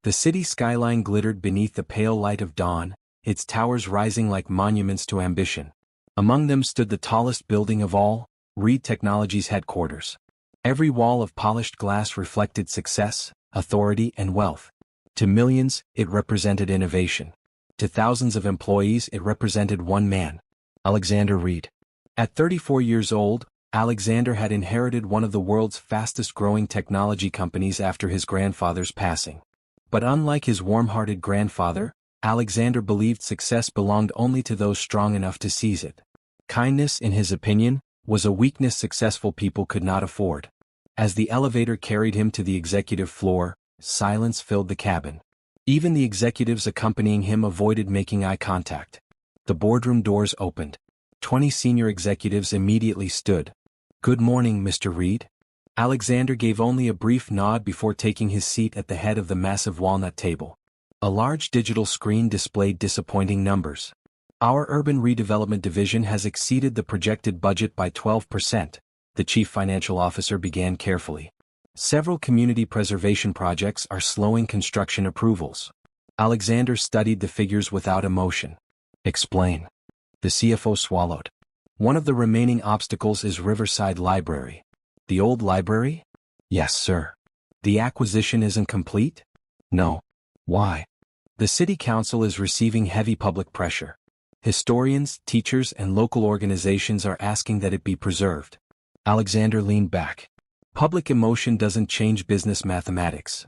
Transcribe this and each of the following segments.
The city skyline glittered beneath the pale light of dawn, its towers rising like monuments to ambition. Among them stood the tallest building of all, Reed Technologies headquarters. Every wall of polished glass reflected success, authority, and wealth. To millions, it represented innovation. To thousands of employees, it represented one man, Alexander Reed. At 34 years old, Alexander had inherited one of the world's fastest-growing technology companies after his grandfather's passing. But unlike his warm-hearted grandfather, Alexander believed success belonged only to those strong enough to seize it. Kindness, in his opinion, was a weakness successful people could not afford. As the elevator carried him to the executive floor, silence filled the cabin. Even the executives accompanying him avoided making eye contact. The boardroom doors opened. 20 senior executives immediately stood. "Good morning, Mr. Reed." Alexander gave only a brief nod before taking his seat at the head of the massive walnut table. A large digital screen displayed disappointing numbers. "Our urban redevelopment division has exceeded the projected budget by 12%, the chief financial officer began carefully. "Several community preservation projects are slowing construction approvals." Alexander studied the figures without emotion. "Explain." The CFO swallowed. "One of the remaining obstacles is Riverside Library." "The old library?" "Yes, sir." "The acquisition isn't complete?" "No." "Why?" "The city council is receiving heavy public pressure. Historians, teachers, and local organizations are asking that it be preserved." Alexander leaned back. "Public emotion doesn't change business mathematics."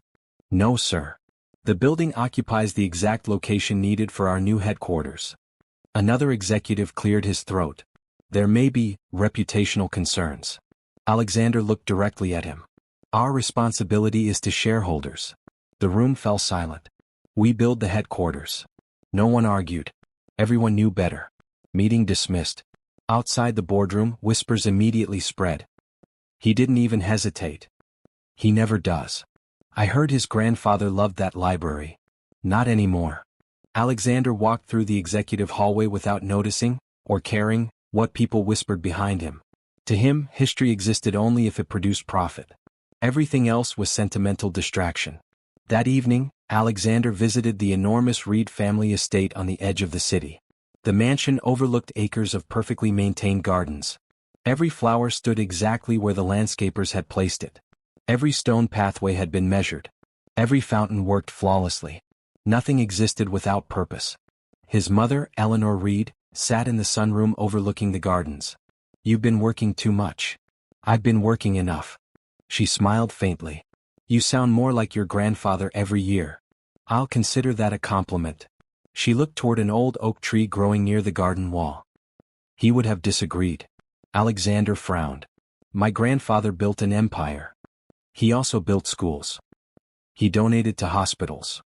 "No, sir. The building occupies the exact location needed for our new headquarters." Another executive cleared his throat. "There may be reputational concerns." Alexander looked directly at him. "Our responsibility is to shareholders." The room fell silent. "We build the headquarters." No one argued. Everyone knew better. Meeting dismissed. Outside the boardroom, whispers immediately spread. "He didn't even hesitate." "He never does." "I heard his grandfather loved that library." "Not anymore." Alexander walked through the executive hallway without noticing, or caring, what people whispered behind him. To him, history existed only if it produced profit. Everything else was sentimental distraction. That evening, Alexander visited the enormous Reed family estate on the edge of the city. The mansion overlooked acres of perfectly maintained gardens. Every flower stood exactly where the landscapers had placed it. Every stone pathway had been measured. Every fountain worked flawlessly. Nothing existed without purpose. His mother, Eleanor Reed, sat in the sunroom overlooking the gardens. "You've been working too much." "I've been working enough." She smiled faintly. "You sound more like your grandfather every year." "I'll consider that a compliment." She looked toward an old oak tree growing near the garden wall. He would have disagreed. Alexander frowned. "My grandfather built an empire. He also built schools. He donated to hospitals.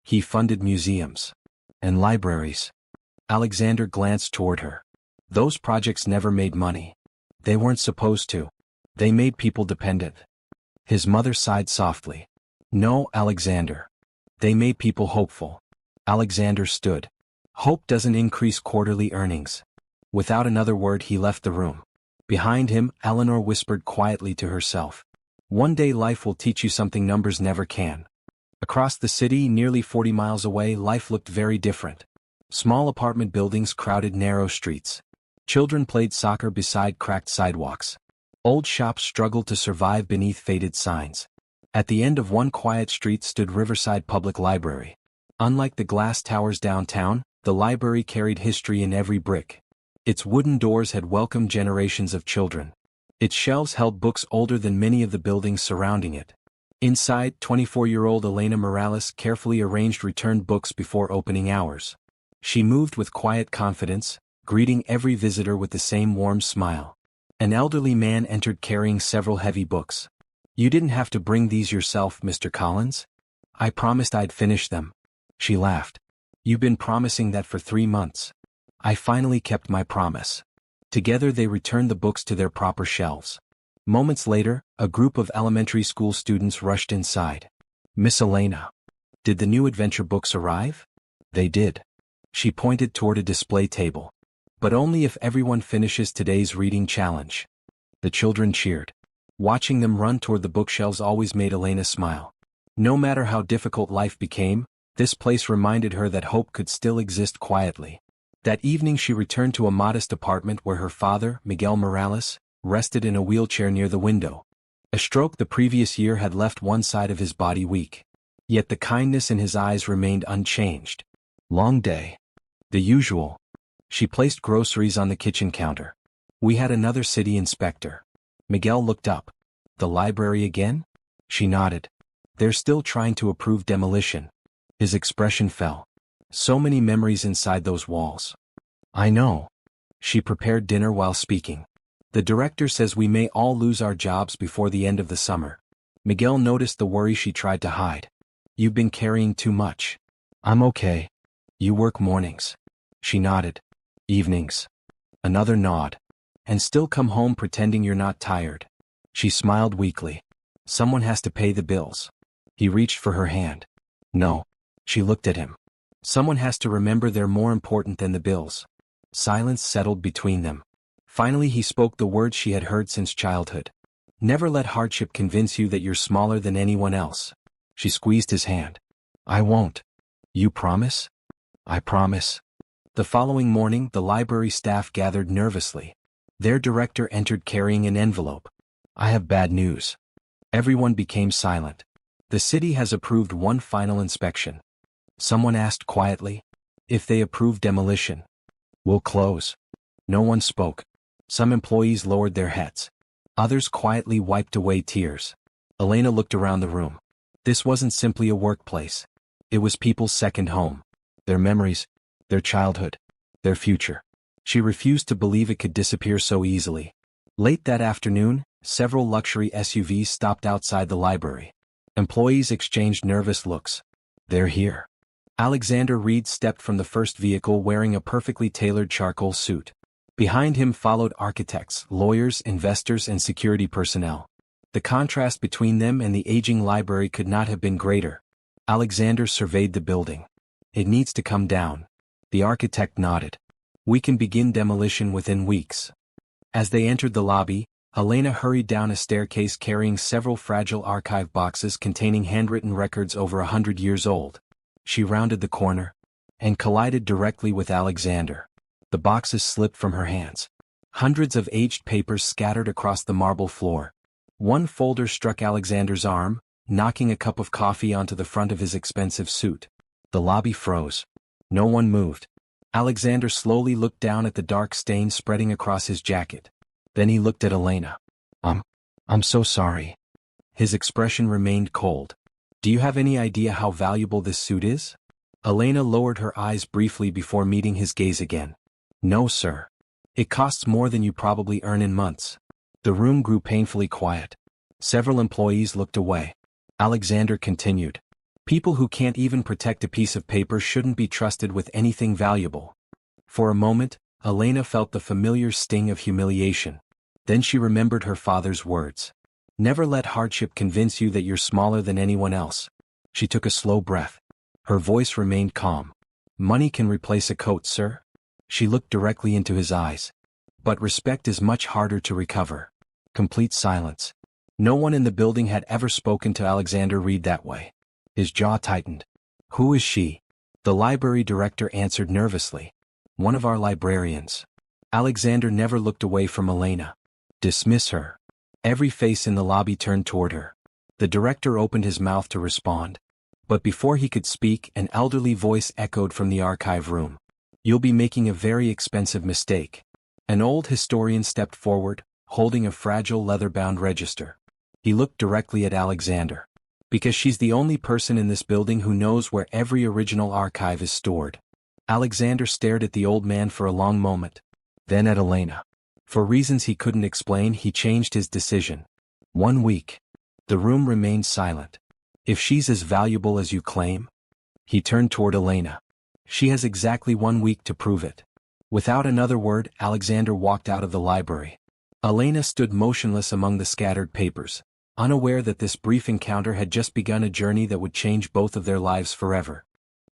He funded museums. And libraries." Alexander glanced toward her. "Those projects never made money. They weren't supposed to. They made people dependent." His mother sighed softly. "No, Alexander. They made people hopeful." Alexander stood. "Hope doesn't increase quarterly earnings." Without another word he left the room. Behind him, Eleanor whispered quietly to herself. "One day life will teach you something numbers never can." Across the city, nearly 40 miles away, life looked very different. Small apartment buildings crowded narrow streets. Children played soccer beside cracked sidewalks. Old shops struggled to survive beneath faded signs. At the end of one quiet street stood Riverside Public Library. Unlike the glass towers downtown, the library carried history in every brick. Its wooden doors had welcomed generations of children. Its shelves held books older than many of the buildings surrounding it. Inside, 24-year-old Elena Morales carefully arranged returned books before opening hours. She moved with quiet confidence, greeting every visitor with the same warm smile. An elderly man entered carrying several heavy books. "You didn't have to bring these yourself, Mr. Collins." "I promised I'd finish them." She laughed. "You've been promising that for 3 months." "I finally kept my promise." Together they returned the books to their proper shelves. Moments later, a group of elementary school students rushed inside. "Miss Elena, did the new adventure books arrive?" "They did." She pointed toward a display table. "But only if everyone finishes today's reading challenge." The children cheered. Watching them run toward the bookshelves always made Elena smile. No matter how difficult life became, this place reminded her that hope could still exist quietly. That evening she returned to a modest apartment where her father, Miguel Morales, rested in a wheelchair near the window. A stroke the previous year had left one side of his body weak. Yet the kindness in his eyes remained unchanged. Long day. The usual. She placed groceries on the kitchen counter. We had another city inspector. Miguel looked up. The library again? She nodded. They're still trying to approve demolition. His expression fell. So many memories inside those walls. I know. She prepared dinner while speaking. The director says we may all lose our jobs before the end of the summer. Miguel noticed the worry she tried to hide. You've been carrying too much. I'm okay. You work mornings. She nodded. Evenings. Another nod. And still come home pretending you're not tired. She smiled weakly. Someone has to pay the bills. He reached for her hand. No. She looked at him. Someone has to remember they're more important than the bills. Silence settled between them. Finally he spoke the words she had heard since childhood. Never let hardship convince you that you're smaller than anyone else. She squeezed his hand. I won't. You promise? I promise. The following morning the library staff gathered nervously. Their director entered carrying an envelope. I have bad news. Everyone became silent. The city has approved one final inspection. Someone asked quietly. If they approve demolition, we'll close. No one spoke. Some employees lowered their heads. Others quietly wiped away tears. Elena looked around the room. This wasn't simply a workplace. It was people's second home. Their memories, their childhood, their future. She refused to believe it could disappear so easily. Late that afternoon, several luxury SUVs stopped outside the library. Employees exchanged nervous looks. They're here. Alexander Reed stepped from the first vehicle wearing a perfectly tailored charcoal suit. Behind him followed architects, lawyers, investors, and security personnel. The contrast between them and the aging library could not have been greater. Alexander surveyed the building. It needs to come down. The architect nodded. We can begin demolition within weeks. As they entered the lobby, Elena hurried down a staircase carrying several fragile archive boxes containing handwritten records over 100 years old. She rounded the corner and collided directly with Alexander. The boxes slipped from her hands. Hundreds of aged papers scattered across the marble floor. One folder struck Alexander's arm, knocking a cup of coffee onto the front of his expensive suit. The lobby froze. No one moved. Alexander slowly looked down at the dark stain spreading across his jacket. Then he looked at Elena. I'm so sorry. His expression remained cold. Do you have any idea how valuable this suit is? Elena lowered her eyes briefly before meeting his gaze again. No, sir. It costs more than you probably earn in months. The room grew painfully quiet. Several employees looked away. Alexander continued. People who can't even protect a piece of paper shouldn't be trusted with anything valuable. For a moment, Elena felt the familiar sting of humiliation. Then she remembered her father's words. Never let hardship convince you that you're smaller than anyone else. She took a slow breath. Her voice remained calm. Money can replace a coat, sir. She looked directly into his eyes. But respect is much harder to recover. Complete silence. No one in the building had ever spoken to Alexander Reed that way. His jaw tightened. Who is she? The library director answered nervously. One of our librarians. Alexander never looked away from Elena. Dismiss her. Every face in the lobby turned toward her. The director opened his mouth to respond. But before he could speak, an elderly voice echoed from the archive room. You'll be making a very expensive mistake. An old historian stepped forward, holding a fragile leather-bound register. He looked directly at Alexander. Because she's the only person in this building who knows where every original archive is stored. Alexander stared at the old man for a long moment. Then at Elena. For reasons he couldn't explain, he changed his decision. 1 week. The room remained silent. If she's as valuable as you claim? He turned toward Elena. She has exactly 1 week to prove it. Without another word, Alexander walked out of the library. Elena stood motionless among the scattered papers, unaware that this brief encounter had just begun a journey that would change both of their lives forever.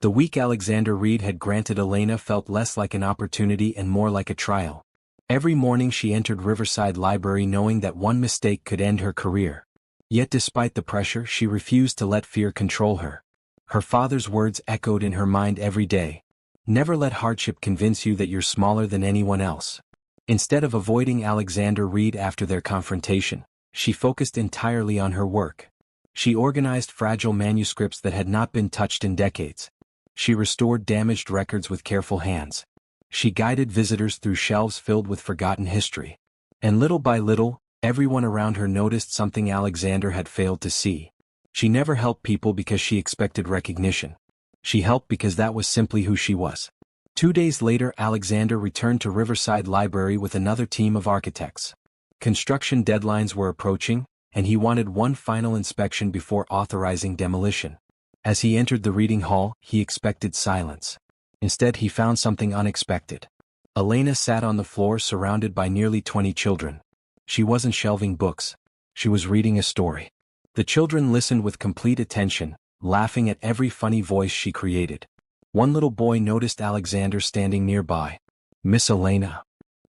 The week Alexander Reed had granted Elena felt less like an opportunity and more like a trial. Every morning she entered Riverside Library knowing that one mistake could end her career. Yet despite the pressure, she refused to let fear control her. Her father's words echoed in her mind every day. Never let hardship convince you that you're smaller than anyone else. Instead of avoiding Alexander Reed after their confrontation, she focused entirely on her work. She organized fragile manuscripts that had not been touched in decades. She restored damaged records with careful hands. She guided visitors through shelves filled with forgotten history. And little by little, everyone around her noticed something Alexander had failed to see. She never helped people because she expected recognition. She helped because that was simply who she was. 2 days later, Alexander returned to Riverside Library with another team of architects. Construction deadlines were approaching, and he wanted one final inspection before authorizing demolition. As he entered the reading hall, he expected silence. Instead, he found something unexpected. Elena sat on the floor surrounded by nearly 20 children. She wasn't shelving books. She was reading a story. The children listened with complete attention, laughing at every funny voice she created. One little boy noticed Alexander standing nearby. "Miss Elena."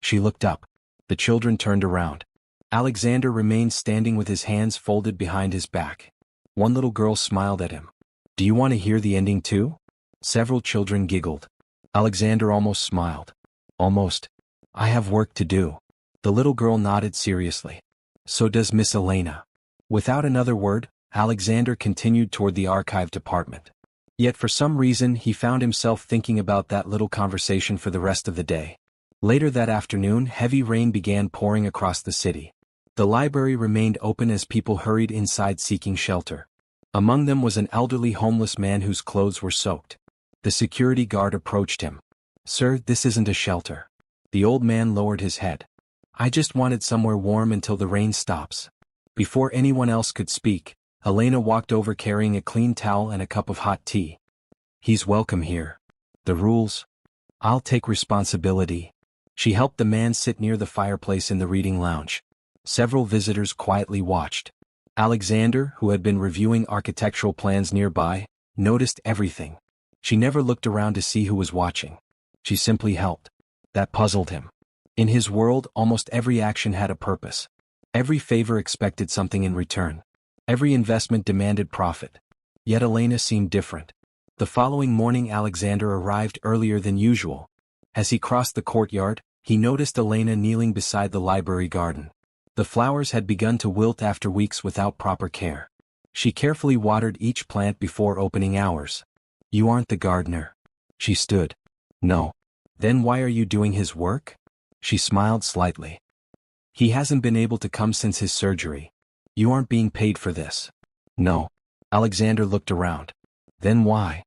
She looked up. The children turned around. Alexander remained standing with his hands folded behind his back. One little girl smiled at him. "Do you want to hear the ending too?" Several children giggled. Alexander almost smiled. "Almost. I have work to do." The little girl nodded seriously. "So does Miss Elena." Without another word, Alexander continued toward the archive department. Yet for some reason he found himself thinking about that little conversation for the rest of the day. Later that afternoon, heavy rain began pouring across the city. The library remained open as people hurried inside seeking shelter. Among them was an elderly homeless man whose clothes were soaked. The security guard approached him. "Sir, this isn't a shelter." The old man lowered his head. "I just wanted somewhere warm until the rain stops." Before anyone else could speak, Elena walked over carrying a clean towel and a cup of hot tea. "He's welcome here. The rules? I'll take responsibility." She helped the man sit near the fireplace in the reading lounge. Several visitors quietly watched. Alexander, who had been reviewing architectural plans nearby, noticed everything. She never looked around to see who was watching. She simply helped. That puzzled him. In his world, almost every action had a purpose. Every favor expected something in return. Every investment demanded profit. Yet Elena seemed different. The following morning Alexander arrived earlier than usual. As he crossed the courtyard, he noticed Elena kneeling beside the library garden. The flowers had begun to wilt after weeks without proper care. She carefully watered each plant before opening hours. "You aren't the gardener." She stood. "No." "Then why are you doing his work?" She smiled slightly. "He hasn't been able to come since his surgery. You aren't being paid for this." "No." Alexander looked around. "Then why?"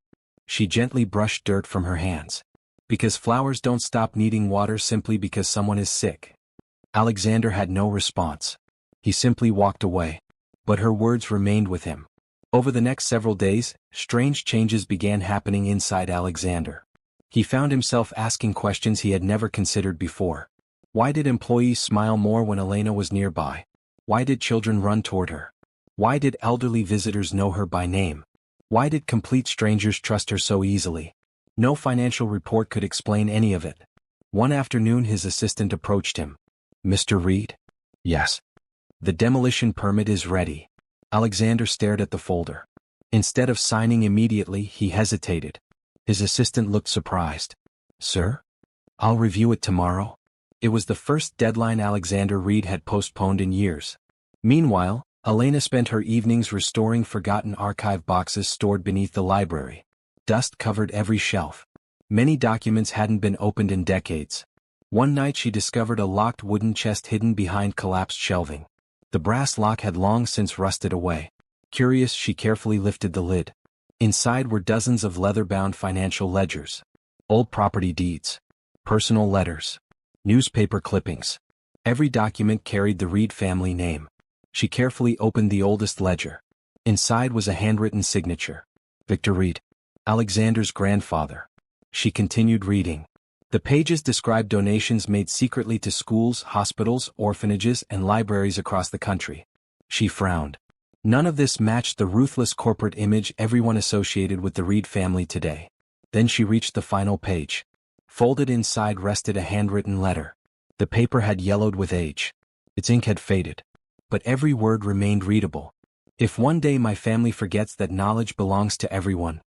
She gently brushed dirt from her hands. "Because flowers don't stop needing water simply because someone is sick." Alexander had no response. He simply walked away. But her words remained with him. Over the next several days, strange changes began happening inside Alexander. He found himself asking questions he had never considered before. Why did employees smile more when Elena was nearby? Why did children run toward her? Why did elderly visitors know her by name? Why did complete strangers trust her so easily? No financial report could explain any of it. One afternoon his assistant approached him. "Mr. Reed?" "Yes." "The demolition permit is ready." Alexander stared at the folder. Instead of signing immediately, he hesitated. His assistant looked surprised. "Sir? I'll review it tomorrow." It was the first deadline Alexander Reed had postponed in years. Meanwhile, Elena spent her evenings restoring forgotten archive boxes stored beneath the library. Dust covered every shelf. Many documents hadn't been opened in decades. One night she discovered a locked wooden chest hidden behind collapsed shelving. The brass lock had long since rusted away. Curious, she carefully lifted the lid. Inside were dozens of leather-bound financial ledgers, old property deeds, personal letters, newspaper clippings. Every document carried the Reed family name. She carefully opened the oldest ledger. Inside was a handwritten signature. Victor Reed, Alexander's grandfather. She continued reading. The pages described donations made secretly to schools, hospitals, orphanages, and libraries across the country. She frowned. None of this matched the ruthless corporate image everyone associated with the Reed family today. Then she reached the final page. Folded inside rested a handwritten letter. The paper had yellowed with age. Its ink had faded. But every word remained readable. If one day my family forgets that knowledge belongs to everyone.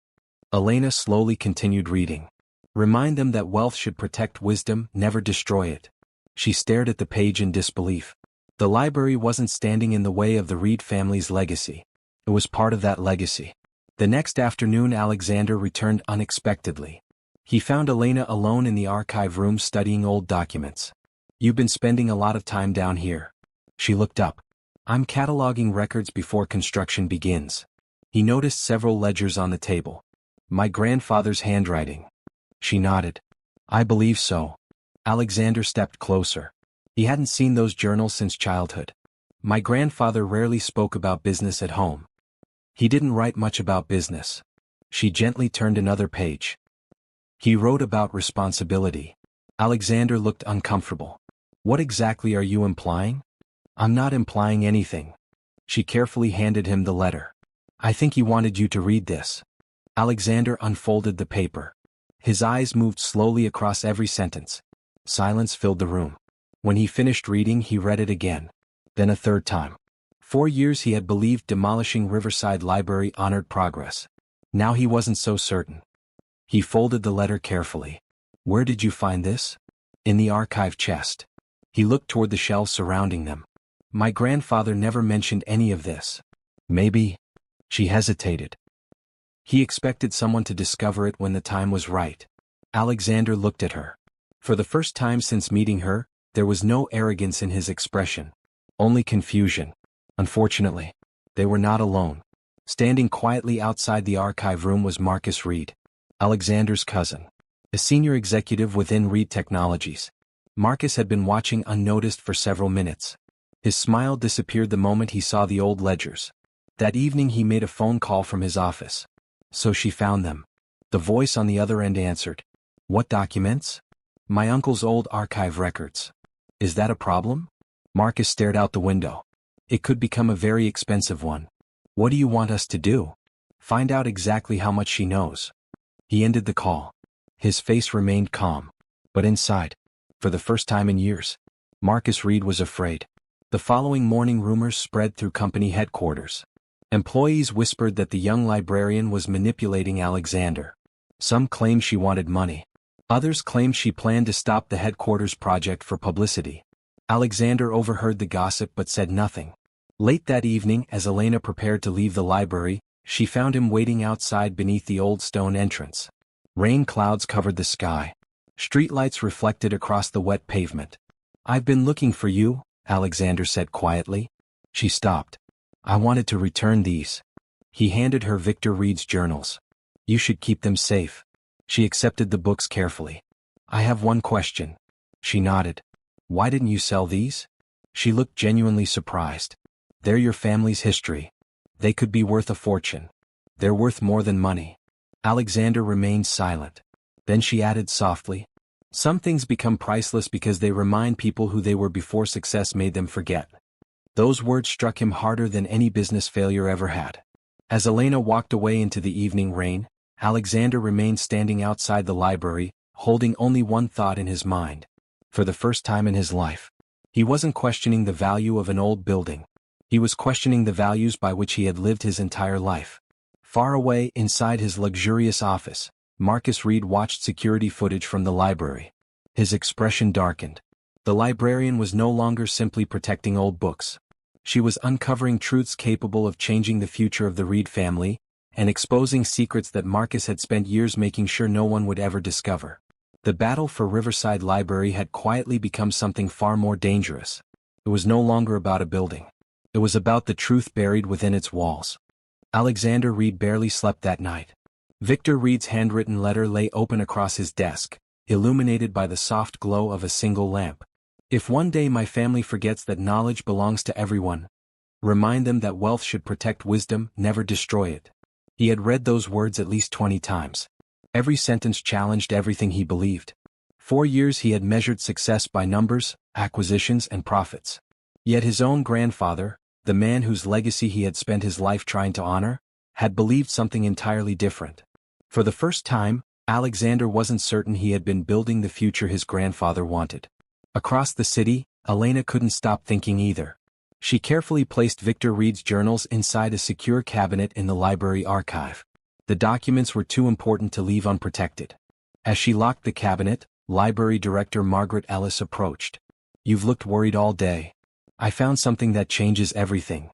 Elena slowly continued reading. Remind them that wealth should protect wisdom, never destroy it. She stared at the page in disbelief. The library wasn't standing in the way of the Reed family's legacy. It was part of that legacy. The next afternoon Alexander returned unexpectedly. He found Elena alone in the archive room studying old documents. You've been spending a lot of time down here. She looked up. I'm cataloging records before construction begins. He noticed several ledgers on the table. My grandfather's handwriting. She nodded. I believe so. Alexander stepped closer. He hadn't seen those journals since childhood. My grandfather rarely spoke about business at home. He didn't write much about business. She gently turned another page. He wrote about responsibility. Alexander looked uncomfortable. What exactly are you implying? I'm not implying anything. She carefully handed him the letter. I think he wanted you to read this. Alexander unfolded the paper. His eyes moved slowly across every sentence. Silence filled the room. When he finished reading, he read it again. Then a third time. 4 years he had believed demolishing Riverside Library honored progress. Now he wasn't so certain. He folded the letter carefully. Where did you find this? In the archive chest. He looked toward the shelves surrounding them. My grandfather never mentioned any of this. Maybe. She hesitated. He expected someone to discover it when the time was right. Alexander looked at her. For the first time since meeting her, there was no arrogance in his expression. Only confusion. Unfortunately, they were not alone. Standing quietly outside the archive room was Marcus Reed, Alexander's cousin, a senior executive within Reed Technologies. Marcus had been watching unnoticed for several minutes. His smile disappeared the moment he saw the old ledgers. That evening he made a phone call from his office. So she found them. The voice on the other end answered. What documents? My uncle's old archive records. Is that a problem? Marcus stared out the window. It could become a very expensive one. What do you want us to do? Find out exactly how much she knows. He ended the call. His face remained calm. But inside, for the first time in years, Marcus Reed was afraid. The following morning rumors spread through company headquarters. Employees whispered that the young librarian was manipulating Alexander. Some claimed she wanted money. Others claimed she planned to stop the headquarters project for publicity. Alexander overheard the gossip but said nothing. Late that evening, as Elena prepared to leave the library, she found him waiting outside beneath the old stone entrance. Rain clouds covered the sky. Streetlights reflected across the wet pavement. I've been looking for you, Alexander said quietly. She stopped. I wanted to return these. He handed her Victor Reed's journals. You should keep them safe. She accepted the books carefully. I have one question. She nodded. Why didn't you sell these? She looked genuinely surprised. They're your family's history. They could be worth a fortune. They're worth more than money. Alexander remained silent. Then she added softly. Some things become priceless because they remind people who they were before success made them forget. Those words struck him harder than any business failure ever had. As Elena walked away into the evening rain, Alexander remained standing outside the library, holding only one thought in his mind. For the first time in his life, he wasn't questioning the value of an old building. He was questioning the values by which he had lived his entire life. Far away, inside his luxurious office, Marcus Reed watched security footage from the library. His expression darkened. The librarian was no longer simply protecting old books. She was uncovering truths capable of changing the future of the Reed family, and exposing secrets that Marcus had spent years making sure no one would ever discover. The battle for Riverside Library had quietly become something far more dangerous. It was no longer about a building. It was about the truth buried within its walls. Alexander Reed barely slept that night. Victor Reed's handwritten letter lay open across his desk, illuminated by the soft glow of a single lamp. If one day my family forgets that knowledge belongs to everyone, remind them that wealth should protect wisdom, never destroy it. He had read those words at least 20 times. Every sentence challenged everything he believed. 4 years he had measured success by numbers, acquisitions, and profits. Yet his own grandfather, the man whose legacy he had spent his life trying to honor, had believed something entirely different. For the first time, Alexander wasn't certain he had been building the future his grandfather wanted. Across the city, Elena couldn't stop thinking either. She carefully placed Victor Reed's journals inside a secure cabinet in the library archive. The documents were too important to leave unprotected. As she locked the cabinet, Library Director Margaret Ellis approached. "You've looked worried all day. I found something that changes everything."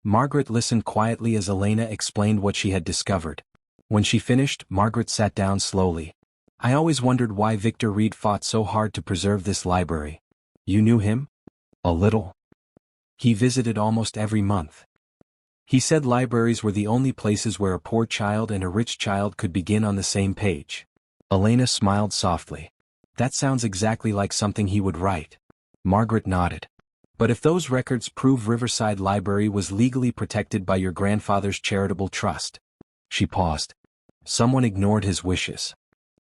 Margaret listened quietly as Elena explained what she had discovered. When she finished, Margaret sat down slowly. "I always wondered why Victor Reed fought so hard to preserve this library." "You knew him?" "A little. He visited almost every month. He said libraries were the only places where a poor child and a rich child could begin on the same page." Elena smiled softly. "That sounds exactly like something he would write." Margaret nodded. "But if those records prove Riverside Library was legally protected by your grandfather's charitable trust?" She paused. "Someone ignored his wishes."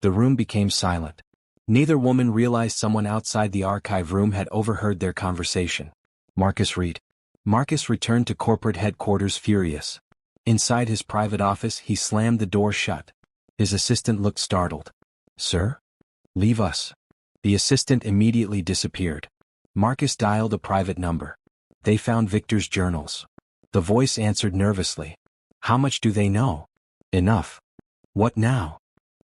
The room became silent. Neither woman realized someone outside the archive room had overheard their conversation. Marcus Reed. Marcus returned to corporate headquarters furious. Inside his private office, he slammed the door shut. His assistant looked startled. "Sir? Leave us." The assistant immediately disappeared. Marcus dialed a private number. "They found Victor's journals." The voice answered nervously. "How much do they know?" "Enough." "What now?"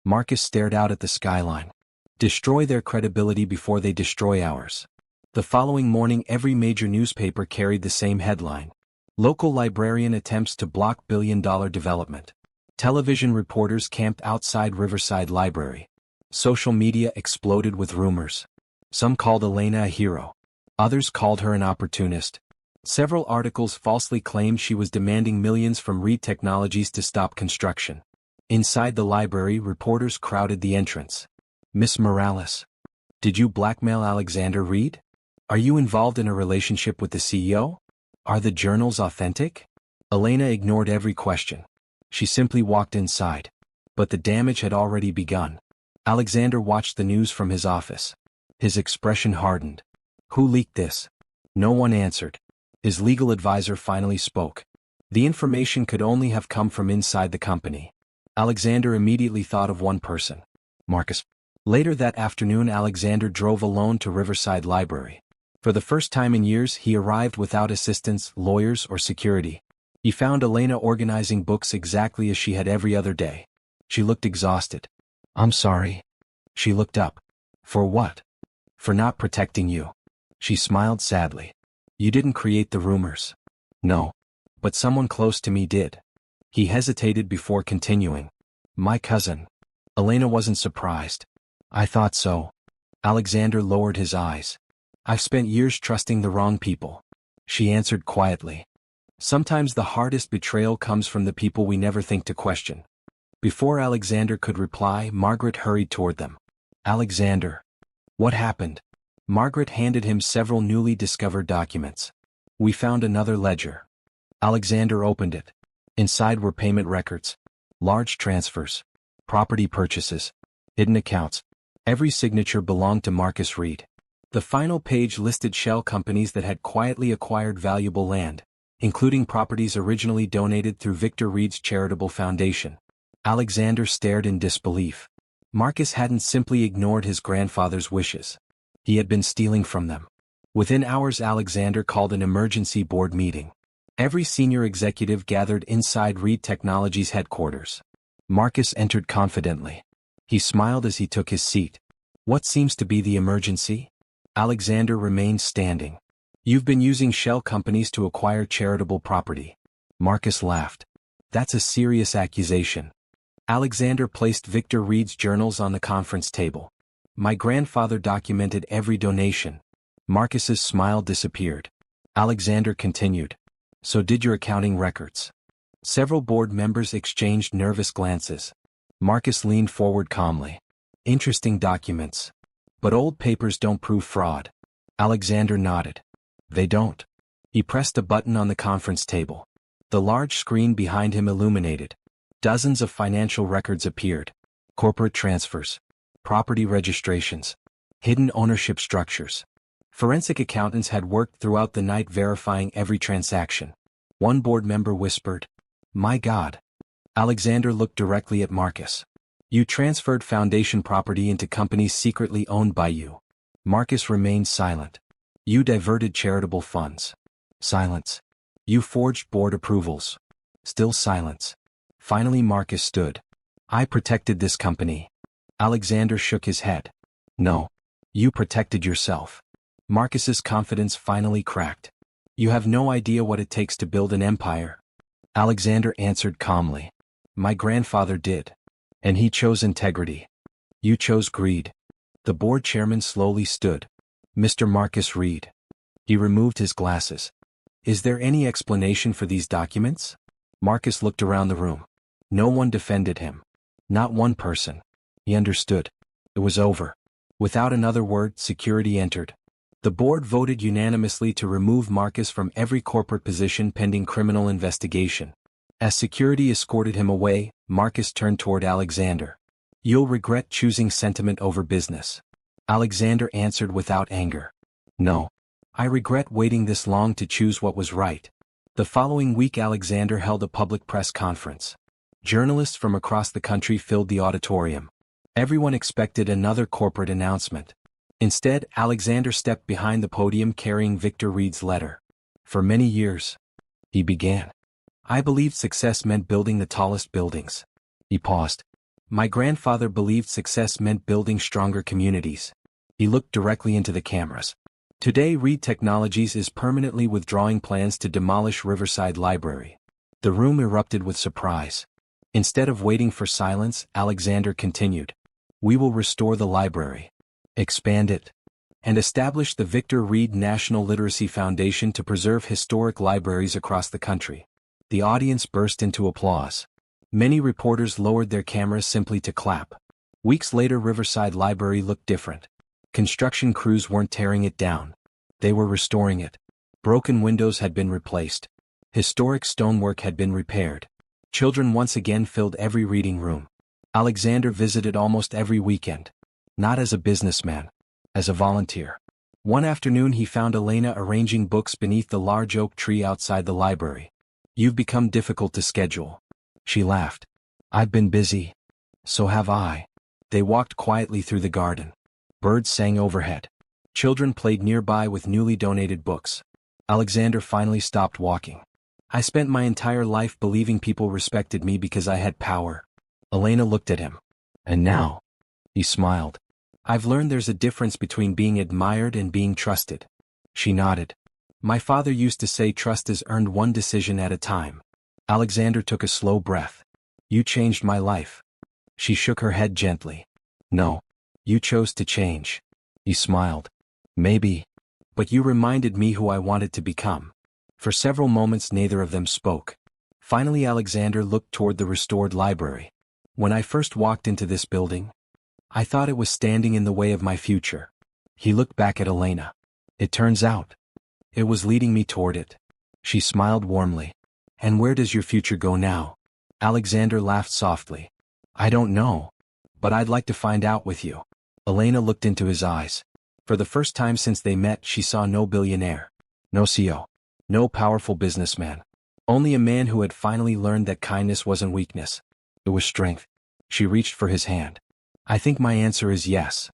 Marcus stared out at the skyline. "Destroy their credibility before they destroy ours." The following morning, every major newspaper carried the same headline. Local librarian attempts to block billion-dollar development. Television reporters camped outside Riverside Library. Social media exploded with rumors. Some called Elena a hero. Others called her an opportunist. Several articles falsely claimed she was demanding millions from Reed Technologies to stop construction. Inside the library, reporters crowded the entrance. "Miss Morales, did you blackmail Alexander Reed? Are you involved in a relationship with the CEO? Are the journals authentic?" Elena ignored every question. She simply walked inside. But the damage had already begun. Alexander watched the news from his office. His expression hardened. "Who leaked this?" No one answered. His legal advisor finally spoke. The information could only have come from inside the company. Alexander immediately thought of one person. Marcus. Later that afternoon, Alexander drove alone to Riverside Library. For the first time in years, he arrived without assistants, lawyers, or security. He found Elena organizing books exactly as she had every other day. She looked exhausted. "I'm sorry." She looked up. "For what?" "For not protecting you." She smiled sadly. "You didn't create the rumors." "No. But someone close to me did." He hesitated before continuing. "My cousin." Elena wasn't surprised. "I thought so." Alexander lowered his eyes. "I've spent years trusting the wrong people." She answered quietly. "Sometimes the hardest betrayal comes from the people we never think to question." Before Alexander could reply, Margaret hurried toward them. "Alexander." "What happened?" Margaret handed him several newly discovered documents. "We found another ledger." Alexander opened it. Inside were payment records, large transfers, property purchases, hidden accounts. Every signature belonged to Marcus Reed. The final page listed shell companies that had quietly acquired valuable land, including properties originally donated through Victor Reed's charitable foundation. Alexander stared in disbelief. Marcus hadn't simply ignored his grandfather's wishes. He had been stealing from them. Within hours, Alexander called an emergency board meeting. Every senior executive gathered inside Reed Technologies headquarters. Marcus entered confidently. He smiled as he took his seat. "What seems to be the emergency?" Alexander remained standing. "You've been using shell companies to acquire charitable property." Marcus laughed. "That's a serious accusation." Alexander placed Victor Reed's journals on the conference table. "My grandfather documented every donation." Marcus's smile disappeared. Alexander continued. "So did your accounting records." Several board members exchanged nervous glances. Marcus leaned forward calmly. "Interesting documents. But old papers don't prove fraud." Alexander nodded. "They don't." He pressed a button on the conference table. The large screen behind him illuminated. Dozens of financial records appeared. Corporate transfers, property registrations, hidden ownership structures. Forensic accountants had worked throughout the night verifying every transaction. One board member whispered, "My God." Alexander looked directly at Marcus. "You transferred foundation property into companies secretly owned by you." Marcus remained silent. "You diverted charitable funds." Silence. You forged board approvals. Still silence. Finally Marcus stood. I protected this company. Alexander shook his head. No. You protected yourself. Marcus's confidence finally cracked. You have no idea what it takes to build an empire. Alexander answered calmly. My grandfather did. And he chose integrity. You chose greed. The board chairman slowly stood. Mr. Marcus Reed. He removed his glasses. Is there any explanation for these documents? Marcus looked around the room. No one defended him. Not one person. He understood. It was over. Without another word, security entered. The board voted unanimously to remove Marcus from every corporate position pending criminal investigation. As security escorted him away, Marcus turned toward Alexander. You'll regret choosing sentiment over business. Alexander answered without anger. No. I regret waiting this long to choose what was right. The following week Alexander held a public press conference. Journalists from across the country filled the auditorium. Everyone expected another corporate announcement. Instead, Alexander stepped behind the podium carrying Victor Reed's letter. For many years, he began. I believed success meant building the tallest buildings. He paused. My grandfather believed success meant building stronger communities. He looked directly into the cameras. Today Reed Technologies is permanently withdrawing plans to demolish Riverside Library. The room erupted with surprise. Instead of waiting for silence, Alexander continued. We will restore the library, expand it, and establish the Victor Reed National Literacy Foundation to preserve historic libraries across the country. The audience burst into applause. Many reporters lowered their cameras simply to clap. Weeks later Riverside Library looked different. Construction crews weren't tearing it down. They were restoring it. Broken windows had been replaced. Historic stonework had been repaired. Children once again filled every reading room. Alexander visited almost every weekend. Not as a businessman. As a volunteer. One afternoon he found Elena arranging books beneath the large oak tree outside the library. You've become difficult to schedule. She laughed. I've been busy. So have I. They walked quietly through the garden. Birds sang overhead. Children played nearby with newly donated books. Alexander finally stopped walking. I spent my entire life believing people respected me because I had power. Elena looked at him. And now? He smiled. I've learned there's a difference between being admired and being trusted. She nodded. My father used to say trust is earned one decision at a time. Alexander took a slow breath. You changed my life. She shook her head gently. No. You chose to change. He smiled. Maybe. But you reminded me who I wanted to become. For several moments neither of them spoke. Finally Alexander looked toward the restored library. When I first walked into this building, I thought it was standing in the way of my future. He looked back at Elena. It turns out, it was leading me toward it. She smiled warmly. And where does your future go now? Alexander laughed softly. I don't know. But I'd like to find out with you. Elena looked into his eyes. For the first time since they met she saw no billionaire. No CEO. No powerful businessman. Only a man who had finally learned that kindness wasn't weakness. It was strength. She reached for his hand. I think my answer is yes.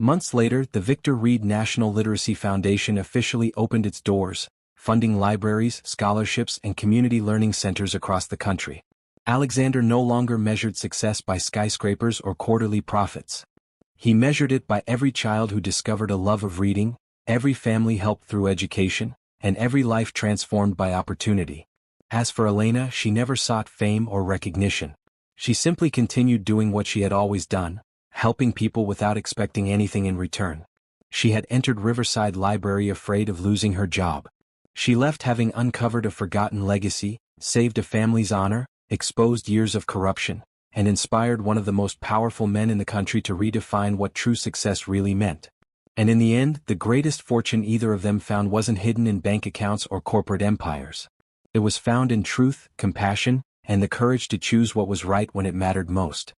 Months later, the Victor Reed National Literacy Foundation officially opened its doors, funding libraries, scholarships, and community learning centers across the country. Alexander no longer measured success by skyscrapers or quarterly profits. He measured it by every child who discovered a love of reading, every family helped through education, and every life transformed by opportunity. As for Elena, she never sought fame or recognition. She simply continued doing what she had always done, helping people without expecting anything in return. She had entered Riverside Library afraid of losing her job. She left having uncovered a forgotten legacy, saved a family's honor, exposed years of corruption, and inspired one of the most powerful men in the country to redefine what true success really meant. And in the end, the greatest fortune either of them found wasn't hidden in bank accounts or corporate empires. It was found in truth, compassion, and the courage to choose what was right when it mattered most.